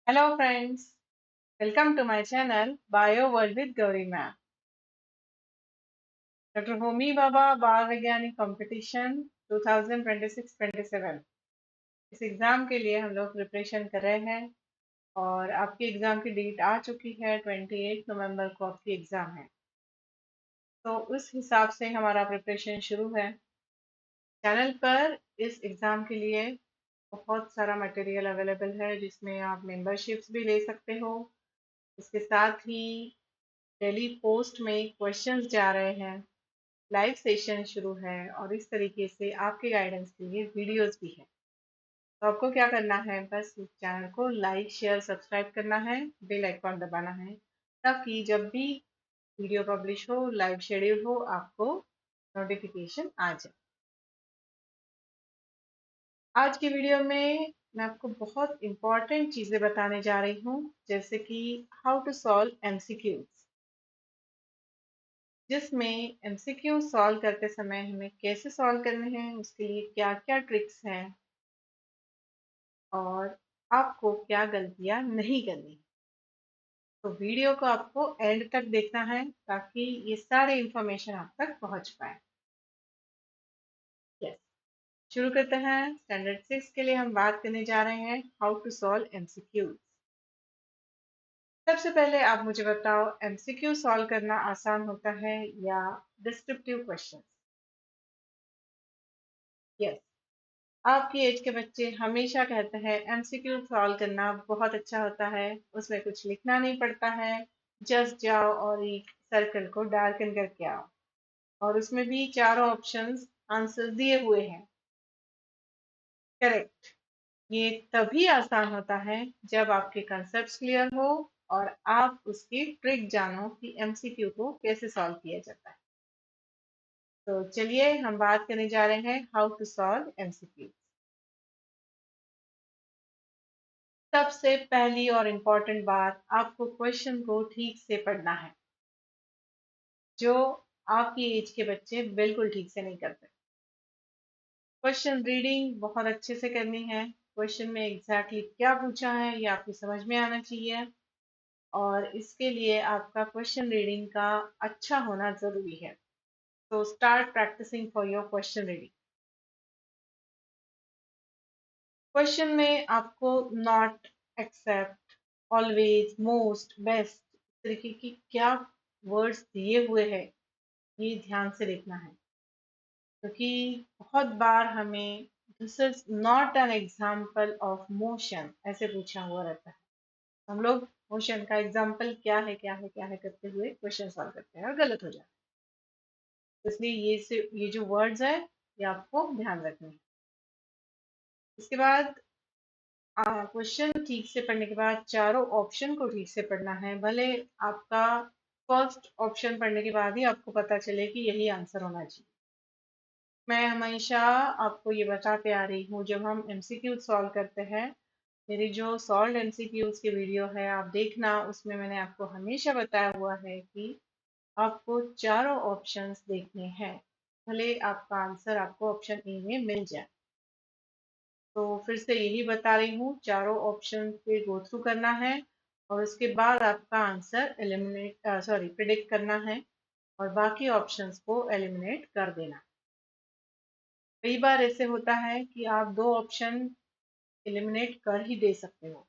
Hello friends, welcome to my channel Bio World with Gauri Ma'am. Dr. Homi Baba बाल वैज्ञानिक competition 2026-27 इस exam के लिए हम लोग प्रिपरेशन कर रहे हैं और आपकी एग्जाम की डेट आ चुकी है। 28 नवंबर को आपकी एग्जाम है, तो उस हिसाब से हमारा प्रिपरेशन शुरू है। चैनल पर इस एग्जाम के लिए बहुत सारा मटेरियल अवेलेबल है, जिसमें आप मेंबरशिप्स भी ले सकते हो। इसके साथ ही डेली पोस्ट में क्वेश्चंस जा रहे हैं, लाइव सेशन शुरू है और इस तरीके से आपके गाइडेंस के लिए वीडियोस भी है। तो आपको क्या करना है, बस इस चैनल को लाइक शेयर सब्सक्राइब करना है, बेल आइकॉन दबाना है, ताकि जब भी वीडियो पब्लिश हो, लाइव शेड्यूल हो, आपको नोटिफिकेशन आ जाए। आज की वीडियो में मैं आपको बहुत इंपॉर्टेंट चीजें बताने जा रही हूँ, जैसे कि हाउ टू सॉल्व एमसीक्यूज, जिसमें एमसीक्यू सॉल्व करते समय हमें कैसे सॉल्व करने हैं, उसके लिए क्या क्या ट्रिक्स हैं और आपको क्या गलतियां नहीं करनी है। तो वीडियो को आपको एंड तक देखना है, ताकि ये सारे इंफॉर्मेशन आप तक पहुंच पाए। यस, शुरू करते हैं। स्टैंडर्ड 6 के लिए हम बात करने जा रहे हैं हाउ टू सॉल्व एमसीक्यूज। सबसे पहले आप मुझे बताओ, एमसीक्यू सॉल्व करना आसान होता है या डिस्क्रिप्टिव क्वेश्चन? यस, आपकी एज के बच्चे हमेशा कहते हैं एमसीक्यू सॉल्व करना बहुत अच्छा होता है, उसमें कुछ लिखना नहीं पड़ता है, जस्ट जाओ और एक सर्कल को डार्कन करके आओ, और उसमें भी चारों ऑप्शंस आंसर दिए हुए हैं। करेक्ट। ये तभी आसान होता है जब आपके कंसेप्ट क्लियर हो और आप उसकी ट्रिक जानो कि एमसीक्यू को कैसे सॉल्व किया जाता है। तो चलिए हम बात करने जा रहे हैं हाउ टू सॉल्व एमसीक्यू। सबसे पहली और इम्पोर्टेंट बात, आपको क्वेश्चन को ठीक से पढ़ना है, जो आपकी एज के बच्चे बिल्कुल ठीक से नहीं करते। क्वेश्चन रीडिंग बहुत अच्छे से करनी है। क्वेश्चन में एग्जैक्टली क्या पूछा है ये आपकी समझ में आना चाहिए, और इसके लिए आपका क्वेश्चन रीडिंग का अच्छा होना जरूरी है। तो start practicing for your question reading. Question में आपको not, except, always, most, best तरीके की क्या वर्ड्स दिए हुए हैं, ये ध्यान से देखना है, क्योंकि बहुत बार हमें this is not an example of motion ऐसे पूछा हुआ रहता है। हम लोग मोशन का एग्जाम्पल क्या है क्या है क्या है करते हुए क्वेश्चन सॉल्व करते हैं और गलत हो जाता है। तो इसलिए ये जो वर्ड्स है, ये आपको ध्यान रखने हैं। इसके बाद क्वेश्चन ठीक से पढ़ने के बाद चारों ऑप्शन को ठीक से पढ़ना है। भले आपका फर्स्ट ऑप्शन पढ़ने के बाद ही आपको पता चले कि यही आंसर होना चाहिए। मैं हमेशा आपको ये बताते आ रही हूँ, जब हम एमसीक्यूज सॉल्व करते हैं, मेरी जो सॉल्व एमसीक्यूज की वीडियो है आप देखना, उसमें मैंने आपको हमेशा बताया हुआ है कि आपको चारों ऑप्शंस देखने हैं, भले आपका आंसर आपको ऑप्शन ए में मिल जाए। तो फिर से यही बता रही हूँ, चारों ऑप्शन पे गो थ्रू करना है और उसके बाद आपका आंसर प्रिडिक्ट करना है और बाकी ऑप्शंस को एलिमिनेट कर देना। कई बार ऐसे होता है कि आप दो ऑप्शन एलिमिनेट कर ही दे सकते हो,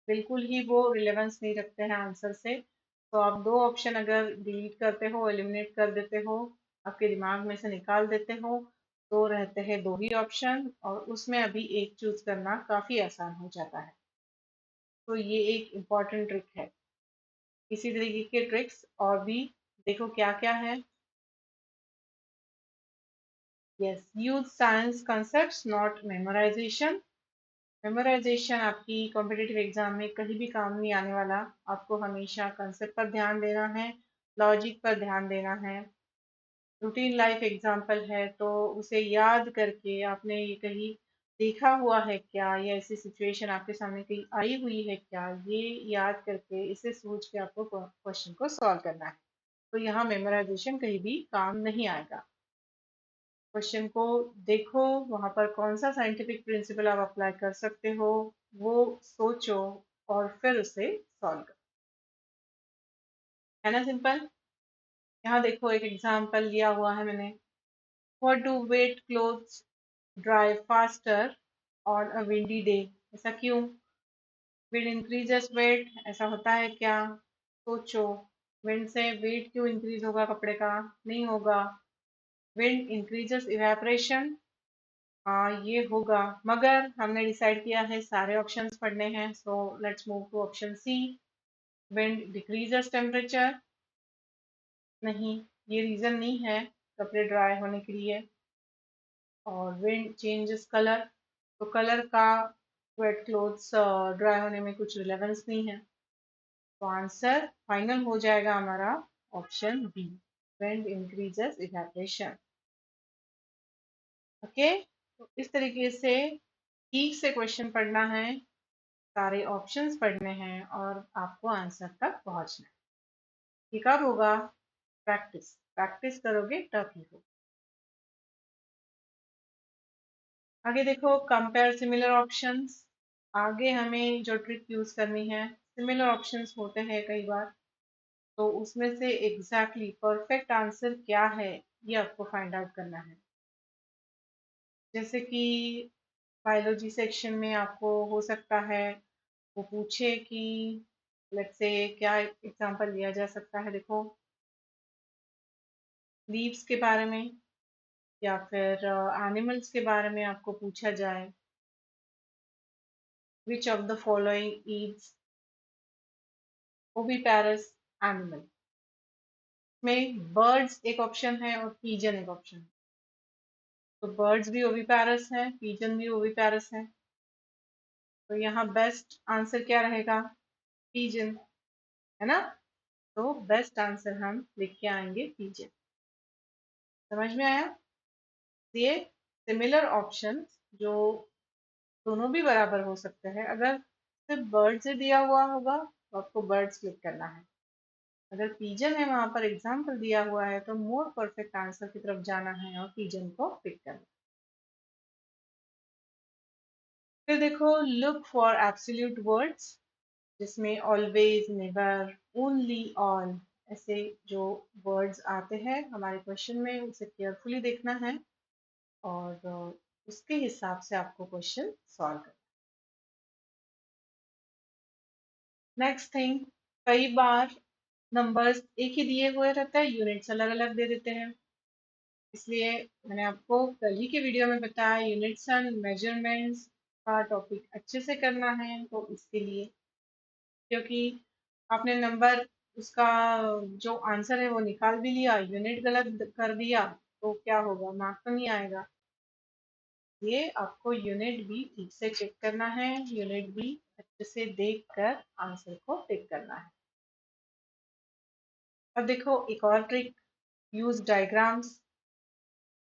बिल्कुल ही वो रिलेवेंस नहीं रखते हैं आंसर से। तो आप दो ऑप्शन अगर डिलीट करते हो, एलिमिनेट कर देते हो, आपके दिमाग में से निकाल देते हो, तो रहते हैं दो ही ऑप्शन और उसमें अभी एक चूज करना काफी आसान हो जाता है। तो ये एक इम्पॉर्टेंट ट्रिक है। इसी तरीके के ट्रिक्स और भी देखो क्या क्या है। Yes, use science concepts not memorisation. Memorisation आपकी कॉम्पिटिटिव एग्जाम में कहीं भी काम नहीं आने वाला। आपको हमेशा कंसेप्ट पर ध्यान देना है, लॉजिक पर ध्यान देना है। रूटीन लाइफ एग्जाम्पल है, तो उसे याद करके आपने ये कहीं देखा हुआ है क्या, या ऐसी सिचुएशन आपके सामने कहीं आई हुई है क्या, ये याद करके इसे सोच के आपको क्वेश्चन को सॉल्व करना है। तो यहाँ मेमोराइजेशन कहीं भी काम नहीं आएगा। क्वेश्चन को देखो, वहां पर कौन सा साइंटिफिक प्रिंसिपल आप अप्लाई कर सकते हो वो सोचो, और फिर उसे सॉल्व करो। है ना सिंपल। यहाँ देखो एक एग्जाम्पल लिया हुआ है मैंने। What do wet clothes dry faster on a windy day. ऐसा क्यों? विंड इंक्रीजेस वेट, ऐसा होता है क्या? सोचो। विंड से वेट क्यों इंक्रीज होगा कपड़े का? नहीं होगा। विंड इंक्रीजेस इवेपोरेशन, हाँ ये होगा। मगर हमने डिसाइड किया है सारे ऑप्शंस पढ़ने हैं, so let's move to option C. Wind decreases temperature, नहीं, ये रीजन नहीं है कपड़े ड्राई होने के लिए। और विंड चेंजेस कलर, तो कलर का वेट क्लोथ्स ड्राई होने में कुछ रिलेवेंस नहीं है। तो आंसर फाइनल हो जाएगा हमारा option B, wind increases evaporation. Okay, तो इस तरीके से ठीक से क्वेश्चन पढ़ना है, सारे ऑप्शंस पढ़ने हैं और आपको आंसर तक पहुंचना है। ये कब होगा? प्रैक्टिस, प्रैक्टिस करोगे तब ही होगा। आगे देखो, कंपेयर सिमिलर ऑप्शंस। आगे हमें जो ट्रिक यूज करनी है, सिमिलर ऑप्शंस होते हैं कई बार, तो उसमें से एग्जैक्टली परफेक्ट आंसर क्या है ये आपको फाइंड आउट करना है। जैसे कि बायोलॉजी सेक्शन में आपको हो सकता है वो पूछे कि, लेट्स से क्या एग्जांपल लिया जा सकता है, देखो लीव्स के बारे में या फिर एनिमल्स के बारे में आपको पूछा जाए, which of the following is oviparous animal. में बर्ड्स एक ऑप्शन है और पीजन एक ऑप्शन है। तो बर्ड्स भी ओविपैरस है, पीजन भी ओविपैरस है, तो यहाँ बेस्ट आंसर क्या रहेगा? पीजन, है ना। तो बेस्ट आंसर हम लिख के आएंगे पीजन। समझ में आया? ये सिमिलर ऑप्शन जो दोनों भी बराबर हो सकते हैं, अगर सिर्फ बर्ड से दिया हुआ होगा तो आपको बर्ड्स क्लिक करना है। अगर पीजन है वहां पर एग्जाम्पल दिया हुआ है तो मोर परफेक्ट आंसर की तरफ जाना है और पीजन को पिक करना है। फिर देखो, लुक फॉर एब्सोल्यूट वर्ड्स, जिसमें ऑलवेज, नेवर, ओनली, ऑल, ऐसे जो वर्ड्स आते हैं हमारे क्वेश्चन में, उसे केयरफुली देखना है और उसके हिसाब से आपको क्वेश्चन सॉल्व करना। नेक्स्ट थिंग, कई बार नंबर्स एक ही दिए हुए रहते हैं, यूनिट्स अलग अलग दे देते हैं। इसलिए मैंने आपको कल ही के वीडियो में बताया, यूनिट्स एंड मेजरमेंट्स का टॉपिक अच्छे से करना है, तो इसके लिए, क्योंकि आपने नंबर, उसका जो आंसर है वो निकाल भी लिया, यूनिट गलत कर दिया तो क्या होगा? मार्क तो नहीं आएगा। ये आपको यूनिट भी ठीक से चेक करना है, यूनिट भी अच्छे से देख कर आंसर को टिक करना है। अब देखो एक और ट्रिक, यूज डायग्राम्स।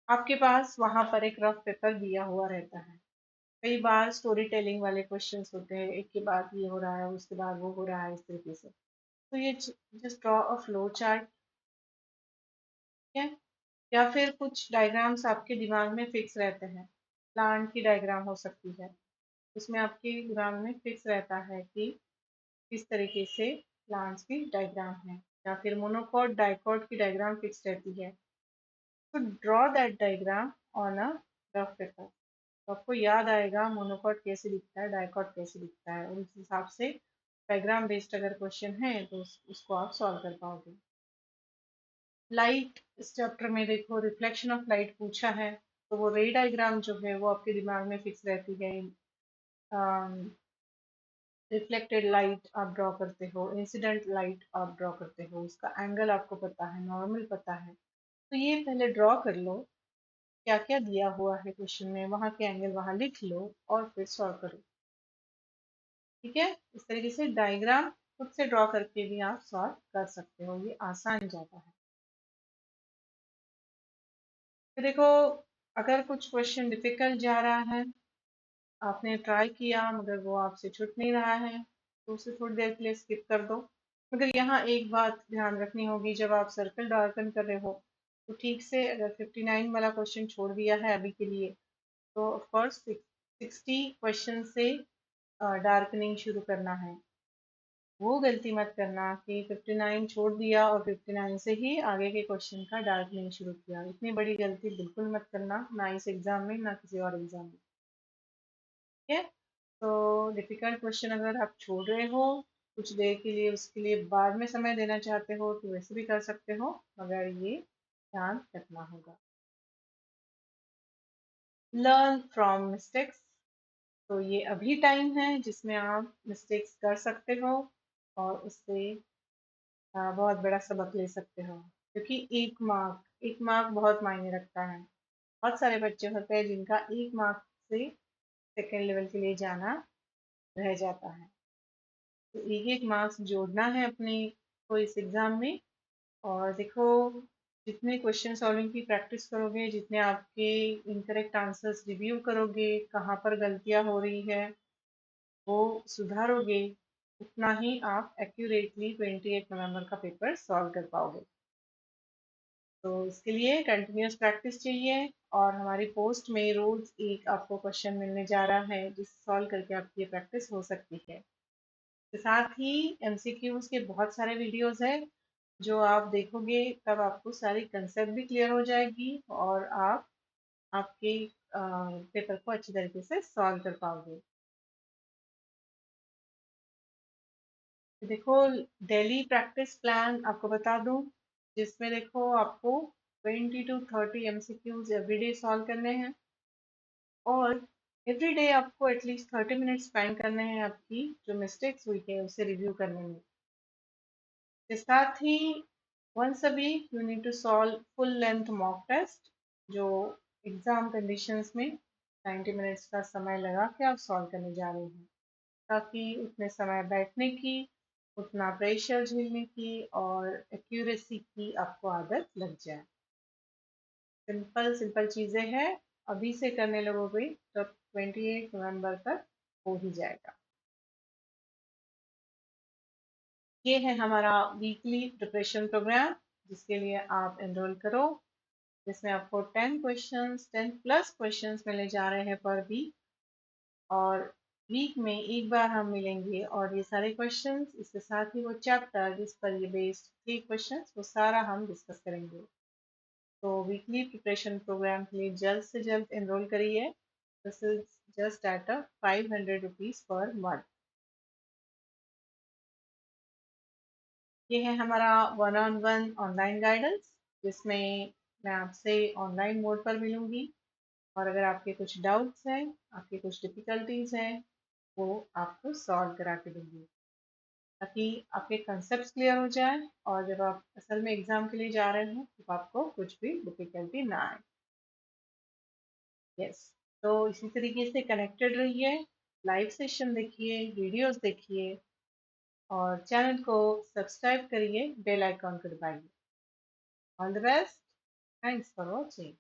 आपके पास वहां पर एक रफ पेपर दिया हुआ रहता है। कई बार स्टोरी टेलिंग वाले क्वेश्चंस होते हैं, एक के बाद ये हो रहा है उसके बाद वो हो रहा है, इस तरीके से। तो ये just draw a flow chart है, या फिर कुछ डायग्राम्स आपके दिमाग में फिक्स रहते हैं। प्लांट की डायग्राम हो सकती है, उसमें आपके दिमाग में फिक्स रहता है कि किस तरीके से प्लांट्स की डायग्राम है, या फिर मोनोकॉट डाइकॉट की डायग्राम फिक्स रहती है। तो draw that diagram on a rough paper. तो आपको याद आएगा मोनोकॉट कैसे दिखता है, डाइकॉट कैसे दिखता है, और उस हिसाब से डायग्राम बेस्ड अगर क्वेश्चन है तो उसको आप सॉल्व कर पाओगे। लाइट, इस चैप्टर में देखो रिफ्लेक्शन ऑफ लाइट पूछा है, तो वो रे डायग्राम जो है वो आपके दिमाग में फिक्स रहती है। रिफ्लेक्टेड लाइट आप ड्रॉ करते हो, इंसिडेंट लाइट आप ड्रॉ करते हो, उसका एंगल आपको पता है, नॉर्मल पता है, तो ये पहले ड्रॉ कर लो, क्या क्या दिया हुआ है क्वेश्चन में, वहां के एंगल वहां लिख लो और फिर सॉल्व करो। ठीक है, इस तरीके से डायग्राम खुद से ड्रॉ करके भी आप सॉल्व कर सकते हो, ये आसान जाता है। फिर देखो, अगर कुछ क्वेश्चन डिफिकल्ट जा रहा है, आपने ट्राई किया मगर वो आपसे छूट नहीं रहा है, तो उसे थोड़ी देर के लिए स्किप कर दो। मगर यहाँ एक बात ध्यान रखनी होगी, जब आप सर्कल डार्कन कर रहे हो तो ठीक से, अगर 59 वाला क्वेश्चन छोड़ दिया है अभी के लिए, तो ऑफकोर्स 60 क्वेश्चन से डार्कनिंग शुरू करना है। वो गलती मत करना कि 59 छोड़ दिया और 59 से ही आगे के क्वेश्चन का डार्कनिंग शुरू किया। इतनी बड़ी गलती बिल्कुल मत करना, ना इस एग्जाम में ना किसी और एग्जाम में। ठीक है। तो डिफिकल्ट क्वेश्चन अगर आप छोड़ रहे हो कुछ देर के लिए, उसके लिए बाद में समय देना चाहते हो तो वैसे भी कर सकते हो, मगर ये ध्यान रखना होगा। Learn from mistakes. तो ये अभी टाइम है जिसमें आप मिस्टेक्स कर सकते हो और उससे बहुत बड़ा सबक ले सकते हो, क्योंकि एक मार्क बहुत मायने रखता है। बहुत सारे बच्चे होते हैं जिनका एक मार्क से सेकेंड लेवल के लिए जाना रह जाता है। तो एक एक मार्क्स जोड़ना है अपने को इस एग्जाम में। और देखो, जितने क्वेश्चन सॉल्विंग की प्रैक्टिस करोगे, जितने आपके इनकरेक्ट आंसर्स रिव्यू करोगे, कहाँ पर गलतियाँ हो रही है वो सुधारोगे, उतना ही आप एक्यूरेटली 28 नवंबर का पेपर सॉल्व कर पाओगे। तो इसके लिए कंटिन्यूस प्रैक्टिस चाहिए। और हमारी पोस्ट में रोज एक आपको क्वेश्चन मिलने जा रहा है जिसे सॉल्व करके आपकी ये प्रैक्टिस हो सकती है। के साथ ही एमसीक्यूज के बहुत सारे वीडियोस हैं जो आप देखोगे, तब आपको सारी कंसेप्ट भी क्लियर हो जाएगी और आप आपके पेपर को अच्छी तरीके से सॉल्व कर पाओगे। तो देखो, डेली प्रैक्टिस प्लान आपको बता दूं, जिसमें देखो आपको 20 to 30 एमसीक्यूज एवरीडे सॉल्व करने हैं और एवरी डे आपको एटलीस्ट 30 मिनट्स स्पेंड करने हैं आपकी जो मिस्टेक्स हुई है उसे रिव्यू करने में। इसके साथ ही once a week you need to solve full length mock test, जो एग्जाम कंडीशंस में 90 मिनट्स का समय लगा के आप सॉल्व करने जा रहे हैं, ताकि उतने समय बैठने की, उतना प्रेशर झेलने की और एक्यूरेसी की आपको आदत लग जाए। सिंपल सिंपल चीजें हैं, अभी से करने लगोगे तो 28 नवंबर तक हो ही जाएगा। ये है हमारा वीकली प्रिपरेशन प्रोग्राम, जिसके लिए आप एनरोल करो, जिसमें आपको 10 क्वेश्चंस 10+ क्वेश्चंस मिले जा रहे हैं पर वीक। और वीक में एक बार हम मिलेंगे और ये सारे क्वेश्चंस, इसके साथ ही वो चैप्टर जिस पर ये बेस्ड 3 क्वेश्चंस, वो सारा हम डिस्कस करेंगे। तो वीकली प्रिपरेशन प्रोग्राम के लिए जल्द से जल्द एनरोल करिए। This is just at a 500 rupees per month. ये है हमारा one on one online guidance, जिसमें मैं आपसे ऑनलाइन मोड पर मिलूंगी और अगर आपके कुछ डाउट्स हैं, आपकी कुछ डिफिकल्टीज हैं, वो आपको सॉल्व करा के दूंगी, ताकि आपके कंसेप्ट क्लियर हो जाए और जब आप असल में एग्जाम के लिए जा रहे हो तो आपको कुछ भी डिफिकल्टी ना आए। यस। तो इसी तरीके से कनेक्टेड रहिए, लाइव सेशन देखिए, वीडियोस देखिए और चैनल को सब्सक्राइब करिए, बेल आइकॉन को दबाइए। All the best, thanks for watching.